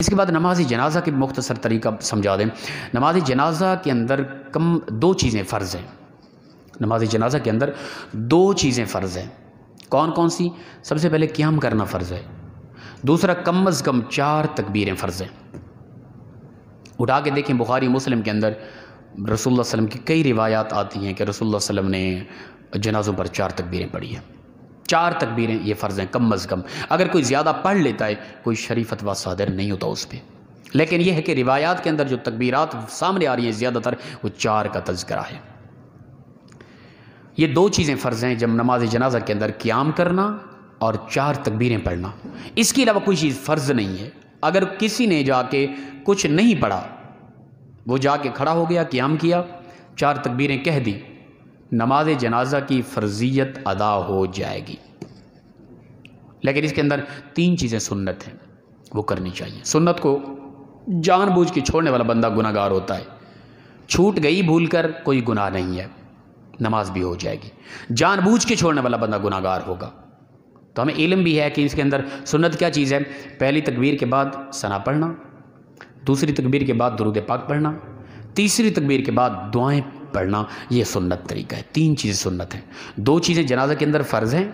اس کے بعد نماز جنازہ کے مختصر طریقہ سمجھا دیں۔ نماز جنازہ کے اندر دو چیزیں فرض ہیں۔ نماز جنازہ کے اندر دو چیزیں فرض ہیں۔ کون کون سی؟ سب سے پہلے قیام کرنا فرض ہے، دوسرا کم از کم 4 تکبیریں فرض ہیں۔ اٹھا کے دیکھیں بخاری مسلم کے اندر رسول اللہ صلی اللہ علیہ وسلم کی کئی روایات آتی ہیں کہ رسول اللہ صلی اللہ علیہ وسلم نے جنازوں پر 4 تکبیریں پڑھی ہیں۔ 4 تکبیریں یہ فرض ہیں کم از کم۔ اگر کوئی زیادہ پڑھ لیتا ہے کوئی شرعی فتویٰ صادر نہیں ہوتا اس پہ، لیکن یہ ہے کہ روایات کے اندر جو تکبیرات سامنے آ رہی ہیں زیادہ تر وہ 4 کا تذکرہ ہے۔ یہ 2 چیزیں فرض ہیں جب نماز جنازہ کے اندر قیام کرنا اور 4 تکبیریں پڑھنا۔ اس کے علاوہ کوئی چیز فرض نہیں ہے۔ اگر کسی نے جا کے کچھ نہیں پڑھا، وہ جا کے کھڑا ہو گیا، قیام کیا، 4 تکبیریں کہہ دی، نماز جنازہ کی فرضیت ادا ہو جائے گی۔ لیکن اس کے اندر 3 چیزیں سنت ہیں، وہ کرنی چاہیے۔ سنت کو جان بوجھ کے چھوڑنے والا بندہ گناہ گار ہوتا ہے۔ چھوٹ گئی بھول کر کوئی گناہ نہیں ہے، نماز بھی ہو جائے گی۔ جان بوجھ کے چھوڑنے والا بندہ گناہ گار ہوگا۔ تو ہمیں علم بھی ہے کہ اس کے اندر سنت کیا چیز ہے۔ پہلی تکبیر کے بعد ثنا پڑھنا، دوسری تکبیر کے بعد درود پاک پڑھنا، تیسری تکبیر کے بعد دعائیں پڑھنا، یہ سنت طریقہ ہے۔ 3 چیزیں سنت ہیں۔ 2 چیزیں جنازہ کے اندر فرض ہیں،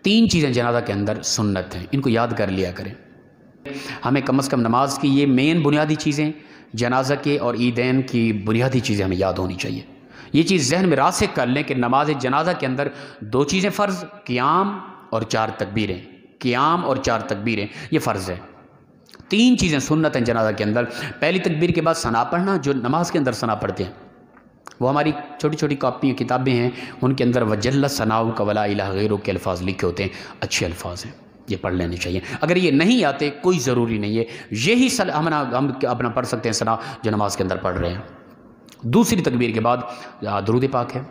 3 چیزیں جنازہ کے اندر سنت ہیں۔ ان کو یاد کر لیا کریں۔ ہمیں کم از کم نماز کی یہ مین بنیادی چیزیں، جنازہ کے اور عیدین کی بنیادی چیزیں ہمیں یاد ہونی چاہیے۔ یہ چیز ذہن میں راسخ کر لیں کہ نماز جنازہ کے اندر 2 چیزیں فرض، قیام اور 4 تکبیریں۔ قیام اور 4 تکبیریں یہ فرض ہے۔ 3 چیزیں سنت ہیں جنازہ کے اندر۔ پہلی تکبیر کے بعد ثنا پڑھنا، جو نماز کے اندر ثنا پڑھتے ہیں وہ ہماری چھوٹی چھوٹی کاپیاں کتابیں ہیں، ان کے اندر وجل ثناؤک ولا الہ غیرک کے الفاظ لکھے ہوتے ہیں، اچھے الفاظ ہیں، یہ پڑھ لینے چاہیے۔ اگر یہ نہیں آتے کوئی ضروری نہیں ہے، یہی ہم اپنا پڑھ سکتے ہیں ثنا جو نماز کے اندر پڑھ رہے ہیں۔ دوسری تکبیر کے بعد درود پاک ہے،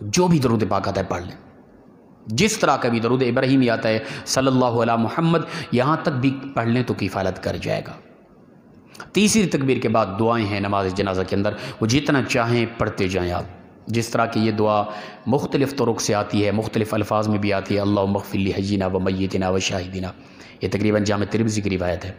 جو بھی درود پاک آتا ہے پڑھ لیں، جس طرح کا بھی درود ابراہیمی آتا ہے صلی اللہ علی محمد، یہاں تک بھی پڑھ لیں تو کفایت کر جائے گا۔ تیسری تکبیر کے بعد دعائیں ہیں نماز جنازہ کے اندر، وہ جتنا چاہیں پڑھتے جائیں آپ۔ جس طرح کی یہ دعا مختلف طرق سے آتی ہے، مختلف الفاظ میں بھی آتی ہے، اللہم اغفر لحینا و میتنا و شاہدنا، یہ تقریباً جامع ترمذی کی روایت ہے۔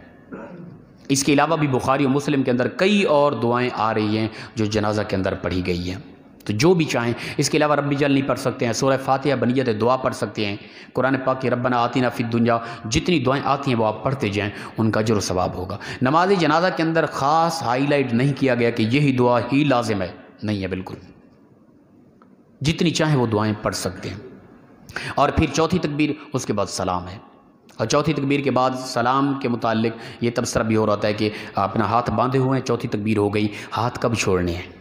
اس کے علاوہ بھی بخاری و مسلم کے اندر کئی اور دعائیں آ رہی ہیں جو جنازہ کے اندر پڑھی گئی ہیں، تو جو بھی چاہیں۔ اس کے علاوہ رب جل نہیں پڑھ سکتے ہیں، سورہ فاتحہ بنیت دعا پڑھ سکتے ہیں، قرآن پاک کی ربنا آتنا فی الدنیا، جتنی دعائیں آتی ہیں وہ آپ پڑھتے جائیں، ان کا اجر و ثواب ہوگا۔ نماز جنازہ کے اندر خاص ہائی لائٹ نہیں کیا گیا کہ یہی دعا ہی لازم ہے، نہیں ہے، بالکل جتنی چاہیں وہ دعائیں پڑھ سکتے ہیں۔ اور پھر چوتھی تکبیر، اس کے بعد سلام ہے، اور چوتھی تکبیر کے بعد سلام کے متعلق یہ تبصرہ بھی ہو رہا ہے کہ اپنا ہاتھ باندھے ہوئے ہیں، چوتھی تکبیر ہو گئی، ہاتھ کب چھوڑنے ہیں؟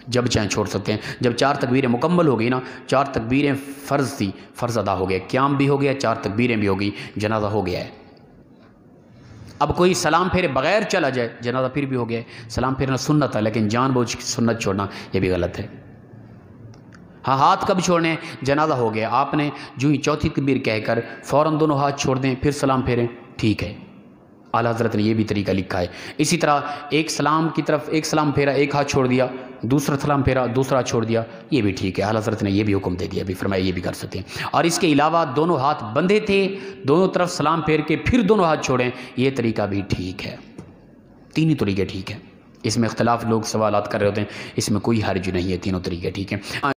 جب چاہیں چھوڑ سکتے ہیں۔ جب 4 تکبیریں مکمل ہو گئی نا، 4 تکبیریں فرض تھی، فرض ادا ہو گیا، قیام بھی ہو گیا، 4 تکبیریں بھی ہو گئی، جنازہ ہو گیا ہے۔ اب کوئی سلام پھیرے بغیر چلا جائے، جنازہ پھر بھی ہو گیا ہے۔ سلام پھیرنا سنت ہے، لیکن جان بوجھ کے سنت چھوڑنا یہ بھی غلط ہے۔ ہاں، ہاتھ کب چھوڑنے ہیں؟ جنازہ ہو گیا، آپ نے جو ہی چوتھی تکبیر کہہ کر فوراً دونوں ہاتھ چھوڑ دیں، پھر سلام پھیریں، ٹھیک ہے۔ اعلیٰ حضرت نے یہ بھی طریقہ لکھا ہے۔ اسی طرح ایک سلام کی طرف ایک سلام پھیرا، ایک ہاتھ چھوڑ دیا، دوسرا سلام پھیرا، دوسرا ہاتھ چھوڑ دیا، یہ بھی ٹھیک ہے۔ اعلیٰ حضرت نے یہ بھی حکم دے دیا، بھی فرمایا یہ بھی کر سکتے ہیں۔ اور اس کے علاوہ دونوں ہاتھ بندھے تھے، دونوں طرف سلام پھیر کے پھر دونوں ہاتھ چھوڑیں، یہ طریقہ بھی ٹھیک ہے۔ 3 ہی طریقے ٹھیک ہے، اس میں اختلاف لوگ سوالات کر رہے ہوتے ہیں، اس میں کوئی حرج نہیں ہے، تینوں طریقے ٹھیک ہیں۔